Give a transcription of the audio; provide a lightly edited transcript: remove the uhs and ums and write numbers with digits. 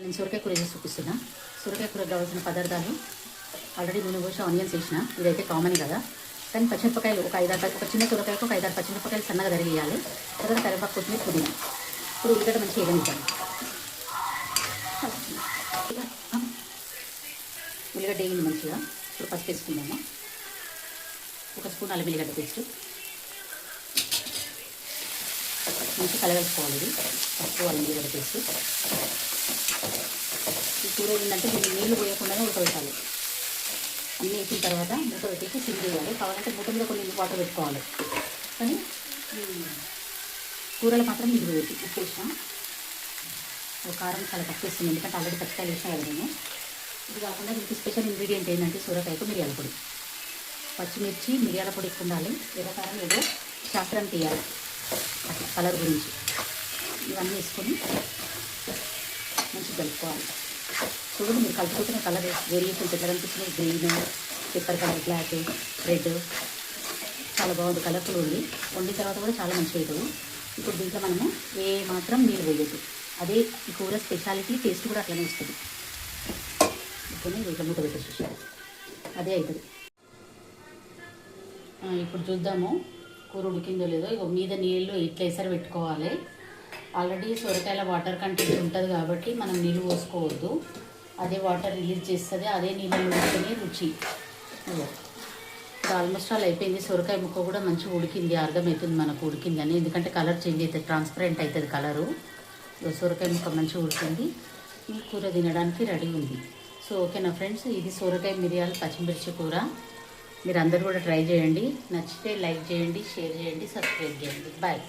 నేను సొరకాయ కూర చేసి చూపిస్తున్నా. సొరకాయ కూరకు కావాల్సిన పదార్థాలు ఆల్రెడీ నూనె పోసి ఆనియన్స్ వేసిన, ఇదైతే కామన్ కదా. కానీ పచ్చిమిరపకాయలు ఒక 5-6, ఒక చిన్న సొరకాయకు ఒక 5-6 పచ్చిమిరపకాయలు సన్నగా తరిగేయాలి. తర్వాత కరివేపాకు, కొత్తిమీర, పుదీనా. ఇప్పుడు ఉల్లిగడ్డ మంచిగా వేగనిద్దాం. ఉల్లిగడ్డ వేగింది మంచిగా. ఇప్పుడు పసుపు వేసుకుందాము. 1 స్పూన్ అల్లం వెల్లిగడ్డ పేస్ట్ మంచి కలగలుపుకోవాలి. ఇది పసుపు అల్లం వెల్లిగడ్డ పేస్ట్. ఈ కూర ఏంటంటే దీన్ని నీళ్ళు పోయకుండానే ఉడకబెట్టాలి. అన్నీ వేసిన తర్వాత మూత పెట్టేసి సిమ్ చేయాలి. కావాలంటే మూత మీద కొన్ని వాటర్ పెట్టుకోవాలి. కానీ కూరలు మాత్రం నీళ్ళు పెట్టి ఉప్పు వేసినా. కారం చాలా తక్కువ వేస్తుంది, ఎందుకంటే ఆల్రెడీ పచ్చికాయలు వేసినా కదా నేను. ఇది కాకుండా దీనికి స్పెషల్ ఇంగ్రీడియంట్ ఏంటంటే సొరకాయకు మిరియాల పొడి, పచ్చిమిర్చి, మిరియాల పొడి ఎక్కువ ఉండాలి. ఎర్రకారం ఏదో శాస్త్రం తీయాలి అట్లా కలర్ గురించి. ఇవన్నీ వేసుకొని మంచిగా కలుపుకోవాలి. చూడండి, మీరు కలుపుకుంటున్న కలర్ వేరియేషన్స్ ఎట్లా కనిపిస్తున్నాయి. Green, pepper colour, black, red, చాలా బాగుంది, కలర్ఫుల్ ఉంది. వండిన తర్వాత కూడా చాలా మంచిగా అవుతుంది. ఇప్పుడు దీంట్లో మనము ఏ మాత్రం నీళ్ళు పోయొద్దు. అదే ఈ కూర స్పెషాలిటీ, టేస్ట్ కూడా అట్లనే వస్తుంది. ఇప్పుడు దీంట్లో మూత పెట్టేసి అదే అవుతుంది. ఇప్పుడు చూద్దాము కూర ఉడికిందో లేదో. ఇక మీద నీళ్ళు ఇట్లా ఎసరు పెట్టుకోవాలి. ఆల్రెడీ సొరకాయల వాటర్ కంటెంట్ ఉంటుంది కాబట్టి మనం నీళ్ళు పోసుకోవద్దు. అదే వాటర్ రిలీజ్ చేస్తుంది. అదే నీళ్ళు ఉడికితేనే రుచి. ఇప్పుడు ఆల్మోస్ట్ ఆల్ అయిపోయింది. సొరకాయ ముక్క కూడా మంచిగా ఉడికింది, అర్థమవుతుంది మనకు ఉడికిందని. ఎందుకంటే కలర్ చేంజ్ అవుతుంది, ట్రాన్స్పరెంట్ అవుతుంది కలరు. సొరకాయ ముక్క మంచిగా ఉడికింది. ఈ కూర తినడానికి రెడీ ఉంది. సో ఓకేనా ఫ్రెండ్స్, ఇది సొరకాయ మిరియాలు పచ్చిమిర్చి కూర. మీరు అందరూ కూడా ట్రై చేయండి. నచ్చితే లైక్ చేయండి, షేర్ చేయండి, సబ్స్క్రైబ్ చేయండి. బాయ్.